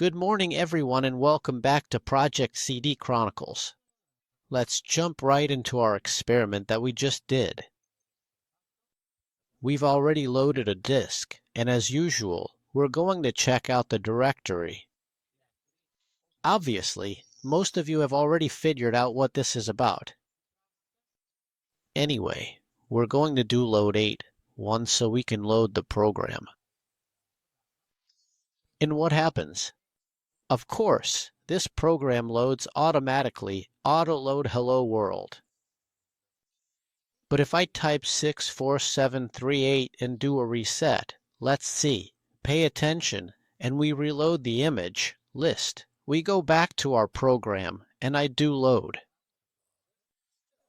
Good morning, everyone, and welcome back to projectCD.Chronicles. Let's jump right into our experiment that we just did. We've already loaded a disk, and as usual, we're going to check out the directory. Obviously, most of you have already figured out what this is about. Anyway, we're going to do load 8 once so we can load the program. And what happens? Of course, this program loads automatically autoload hello world. But if I type 64738 and do a reset, let's see, pay attention, and we reload the image list. We go back to our program and I do load.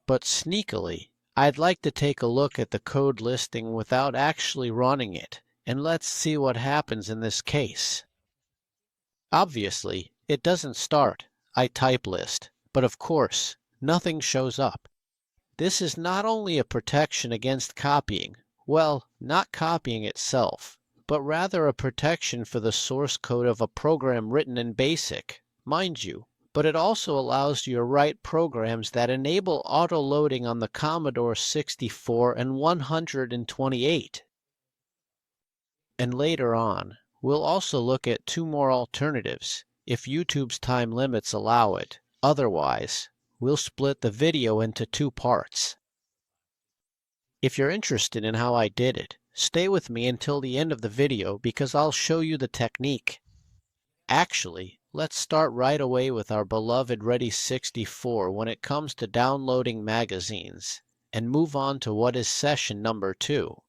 But sneakily, I'd like to take a look at the code listing without actually running it, and let's see what happens in this case. Obviously, it doesn't start. I type list, but of course, nothing shows up. This is not only a protection against copying, well, not copying itself, but rather a protection for the source code of a program written in BASIC, mind you, but it also allows you to write programs that enable auto-loading on the Commodore 64 and 128. And later on, we'll also look at two more alternatives, if YouTube's time limits allow it. Otherwise, we'll split the video into two parts. If you're interested in how I did it, stay with me until the end of the video because I'll show you the technique. Actually, let's start right away with our beloved Ready 64 when it comes to downloading magazines, and move on to what is session number 2.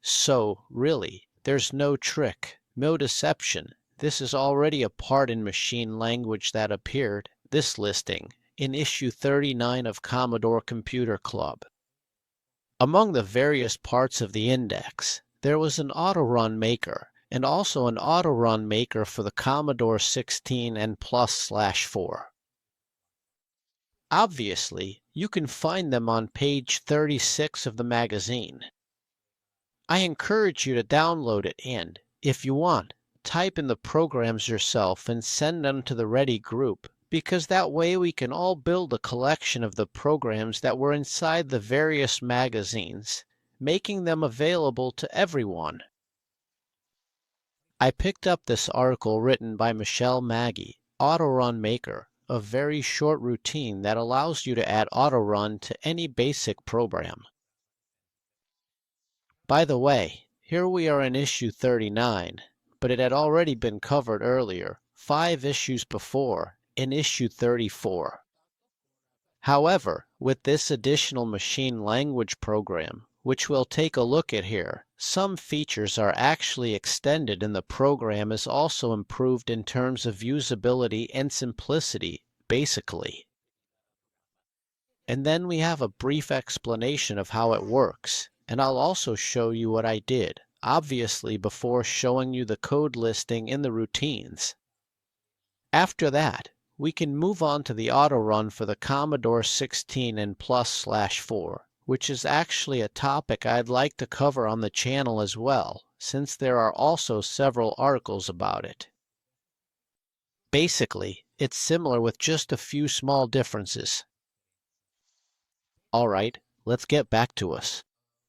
So, really, there's no trick, no deception. This is already a part in machine language that appeared, this listing, in issue 39 of Commodore Computer Club. Among the various parts of the index, there was an Autorun maker, and also an Autorun maker for the Commodore 16 and Plus/4. Obviously, you can find them on page 36 of the magazine. I encourage you to download it and, if you want, type in the programs yourself and send them to the Ready group, because that way we can all build a collection of the programs that were inside the various magazines, making them available to everyone. I picked up this article written by Michelle Maggie, Autorun Maker, a very short routine that allows you to add Autorun to any basic program. By the way, here we are in issue 39, but it had already been covered earlier, 5 issues before, in issue 34. However, with this additional machine language program, which we'll take a look at here, some features are actually extended and the program is also improved in terms of usability and simplicity, basically. And then we have a brief explanation of how it works, and I'll also show you what I did, obviously before showing you the code listing in the routines. After that, we can move on to the Autorun for the Commodore 16 and Plus/4, which is actually a topic I'd like to cover on the channel as well, since there are also several articles about it. Basically, it's similar with just a few small differences. Alright, let's get back to us.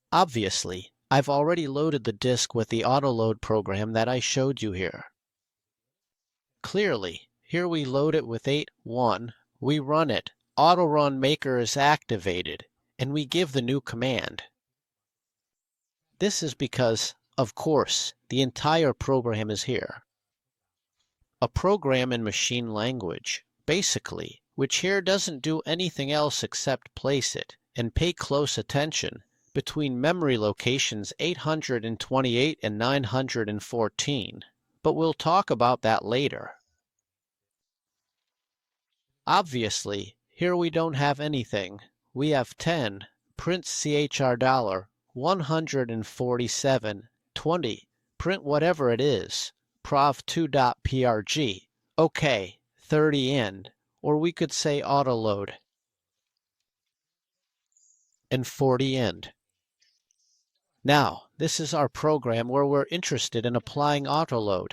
Obviously, I've already loaded the disk with the autoload program that I showed you here. Clearly, here we load it with 8.1, we run it, Autorun Maker is activated, and we give the new command. This is because, of course, the entire program is here. A program in machine language, basically, which here doesn't do anything else except place it, and pay close attention, between memory locations 828 and 914, but we'll talk about that later. Obviously, here we don't have anything. We have 10, print $, 147, 20, print whatever it is, prov2.prg, okay, 30 end, or we could say autoload, and 40 end. Now, this is our program where we're interested in applying autoload.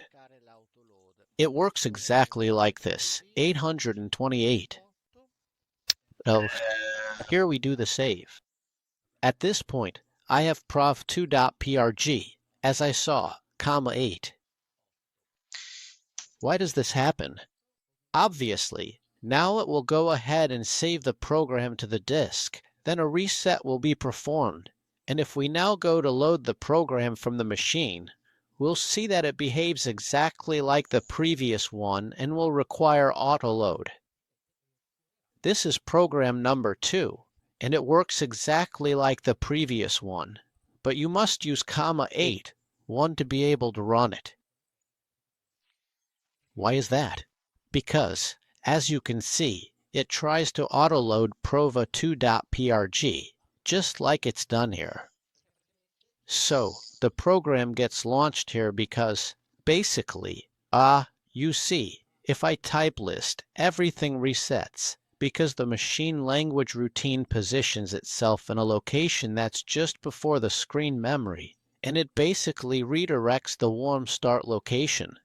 It works exactly like this, 828. Now, here we do the save. At this point, I have prov2.prg, as I saw, comma 8. Why does this happen? Obviously, now it will go ahead and save the program to the disk. Then a reset will be performed. And if we now go to load the program from the machine, we'll see that it behaves exactly like the previous one and will require autoload. This is program number 2, and it works exactly like the previous one. But you must use comma 8, to be able to run it. Why is that? Because, as you can see, it tries to autoload prova2.prg, just like it's done here. So, the program gets launched here because, basically, you see, if I type list, everything resets, because the machine language routine positions itself in a location that's just before the screen memory, and it basically redirects the warm start location.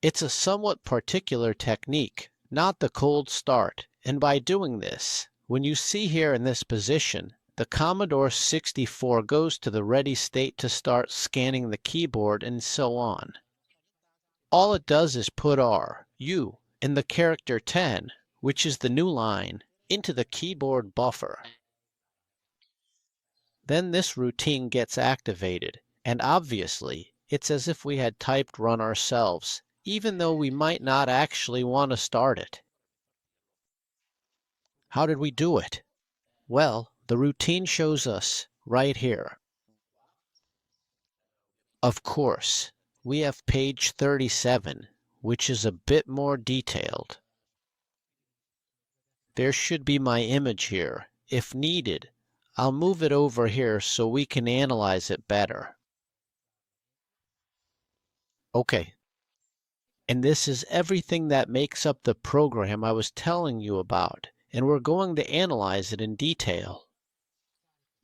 It's a somewhat particular technique, not the cold start, and by doing this, when you see here in this position, the Commodore 64 goes to the ready state to start scanning the keyboard and so on. All it does is put R, U, and the character 10, which is the new line, into the keyboard buffer. Then this routine gets activated, and obviously, it's as if we had typed run ourselves, even though we might not actually want to start it. How did we do it? Well, the routine shows us right here. Of course, we have page 37, which is a bit more detailed. There should be my image here. If needed, I'll move it over here so we can analyze it better. Okay. And this is everything that makes up the program I was telling you about, and we're going to analyze it in detail.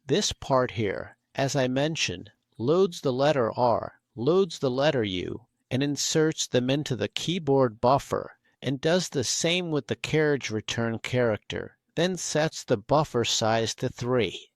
This part here, as I mentioned, loads the letter R, loads the letter U, and inserts them into the keyboard buffer, and does the same with the carriage return character, then sets the buffer size to 3.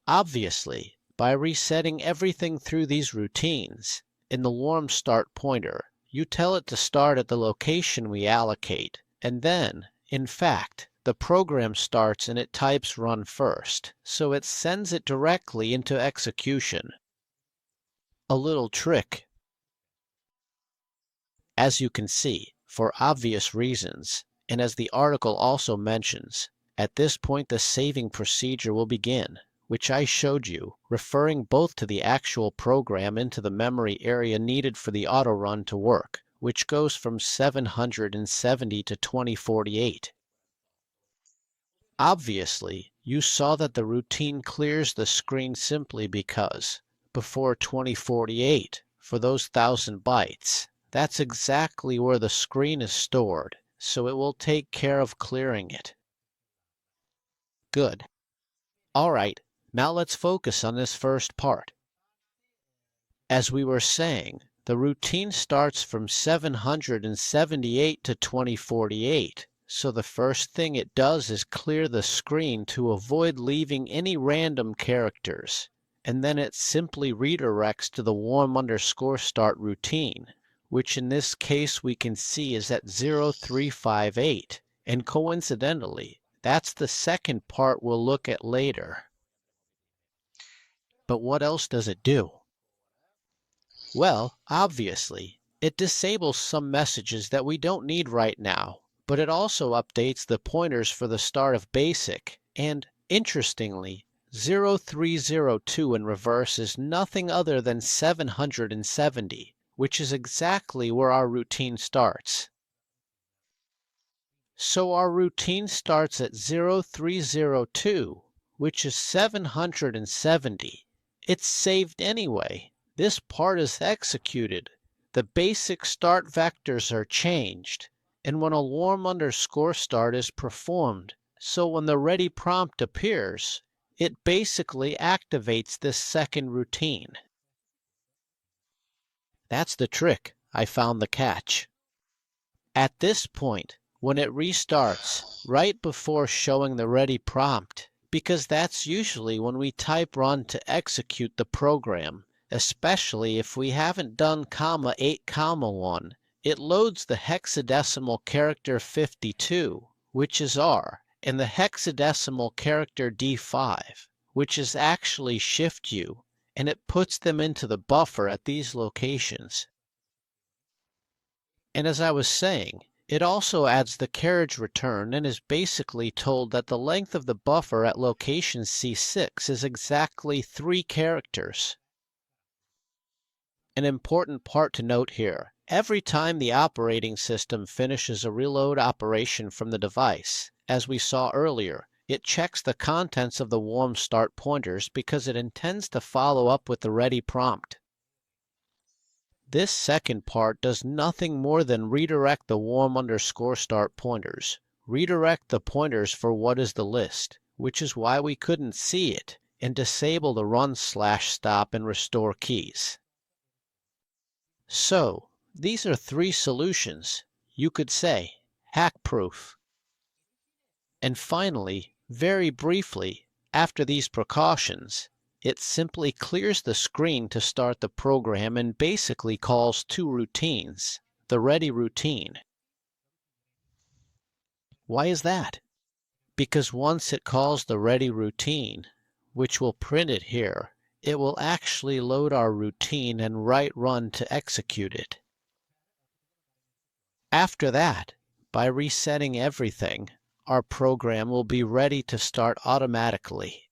Obviously, by resetting everything through these routines, in the warm start pointer, you tell it to start at the location we allocate, and then, in fact, the program starts and it types run first, so it sends it directly into execution. A little trick. As you can see, for obvious reasons, and as the article also mentions, at this point the saving procedure will begin, which I showed you, referring both to the actual program into the memory area needed for the Autorun to work, which goes from 770 to 2048. Obviously, you saw that the routine clears the screen simply because, before 2048, for those 1000 bytes, that's exactly where the screen is stored, so it will take care of clearing it. Good. All right, now let's focus on this first part. As we were saying, the routine starts from 778 to 2048. So the first thing it does is clear the screen to avoid leaving any random characters, and then it simply redirects to the warm_start routine, which in this case we can see is at 0358, and coincidentally, that's the second part we'll look at later. But what else does it do? Well, obviously, it disables some messages that we don't need right now. But it also updates the pointers for the start of BASIC, and, interestingly, 0302 in reverse is nothing other than 770, which is exactly where our routine starts. So our routine starts at 0302, which is 770. It's saved anyway. This part is executed. The basic start vectors are changed, and when a warm_start is performed, so when the ready prompt appears, it basically activates this second routine. That's the trick. I found the catch. At this point, when it restarts, right before showing the ready prompt, because that's usually when we type run to execute the program, especially if we haven't done comma 8 comma 1, it loads the hexadecimal character 52, which is R, and the hexadecimal character D5, which is actually Shift U, and it puts them into the buffer at these locations. And as I was saying, it also adds the carriage return and is basically told that the length of the buffer at location C6 is exactly 3 characters. An important part to note here: every time the operating system finishes a reload operation from the device, as we saw earlier, it checks the contents of the warm start pointers because it intends to follow up with the ready prompt. This second part does nothing more than redirect the warm_start pointers, redirect the pointers for what is the list, which is why we couldn't see it, and disable the run/stop and restore keys. So, these are 3 solutions, you could say, hack-proof. And finally, very briefly, after these precautions, it simply clears the screen to start the program and basically calls 2 routines, the ready routine. Why is that? Because once it calls the ready routine, which will print it here, it will actually load our routine and write run to execute it. After that, by resetting everything, our program will be ready to start automatically.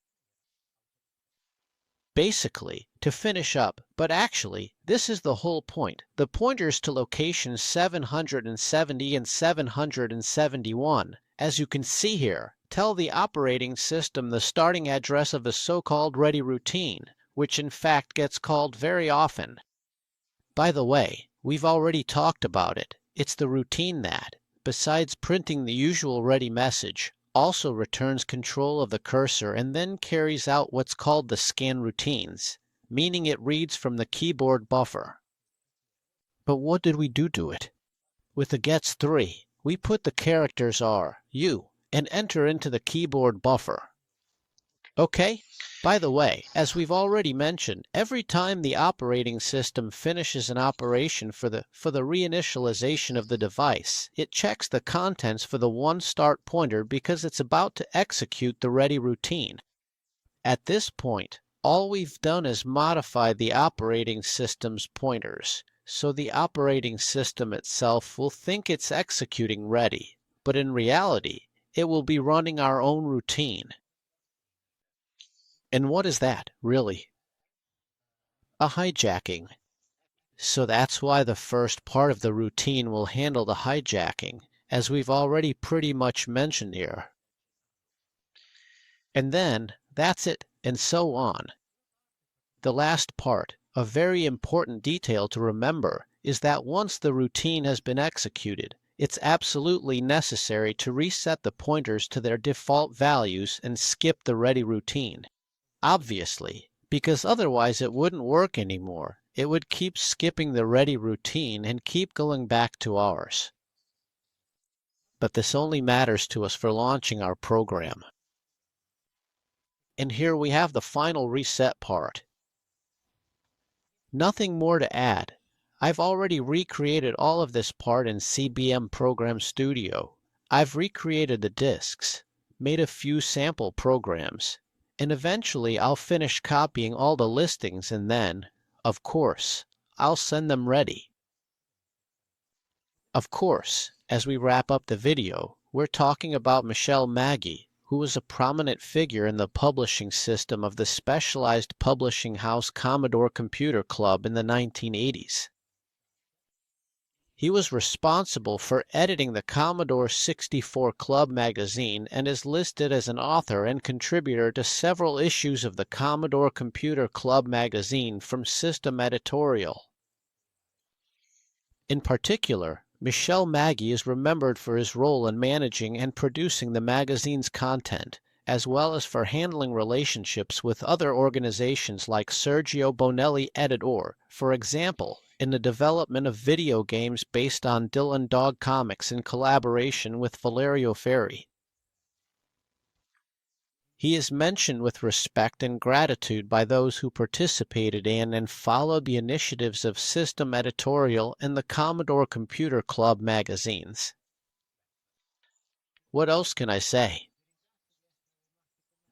Basically, to finish up, but actually, this is the whole point. The pointers to locations 770 and 771, as you can see here, tell the operating system the starting address of the so-called ready routine, which in fact gets called very often. By the way, we've already talked about it. It's the routine that, besides printing the usual ready message, also returns control of the cursor and then carries out what's called the scan routines, meaning it reads from the keyboard buffer. But what did we do to it? With the gets 3, we put the characters R, U, and enter into the keyboard buffer. Okay? By the way, as we've already mentioned, every time the operating system finishes an operation for the reinitialization of the device, it checks the contents for the one start pointer because it's about to execute the ready routine. At this point, all we've done is modify the operating system's pointers, so the operating system itself will think it's executing ready, but in reality, it will be running our own routine. And what is that, really? A hijacking. So that's why the first part of the routine will handle the hijacking, as we've already pretty much mentioned here. And then, that's it, and so on. The last part, a very important detail to remember, is that once the routine has been executed, it's absolutely necessary to reset the pointers to their default values and skip the ready routine. Obviously, because otherwise it wouldn't work anymore. It would keep skipping the ready routine and keep going back to ours. But this only matters to us for launching our program. And here we have the final reset part. Nothing more to add. I've already recreated all of this part in CBM Program Studio. I've recreated the disks, made a few sample programs, and eventually I'll finish copying all the listings and then, of course, I'll send them ready. Of course, as we wrap up the video, we're talking about Michel Maggi, who was a prominent figure in the publishing system of the specialized publishing house Commodore Computer Club in the 1980s. He was responsible for editing the Commodore 64 Club magazine and is listed as an author and contributor to several issues of the Commodore Computer Club magazine from System Editorial. In particular, Michel Maggi is remembered for his role in managing and producing the magazine's content, as well as for handling relationships with other organizations like Sergio Bonelli Editor. For example, in the development of video games based on Dylan Dog comics in collaboration with Valerio Ferri. He is mentioned with respect and gratitude by those who participated in and followed the initiatives of System Editorial and the Commodore Computer Club magazines. What else can I say?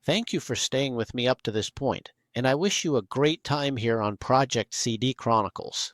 Thank you for staying with me up to this point, and I wish you a great time here on Project CD Chronicles.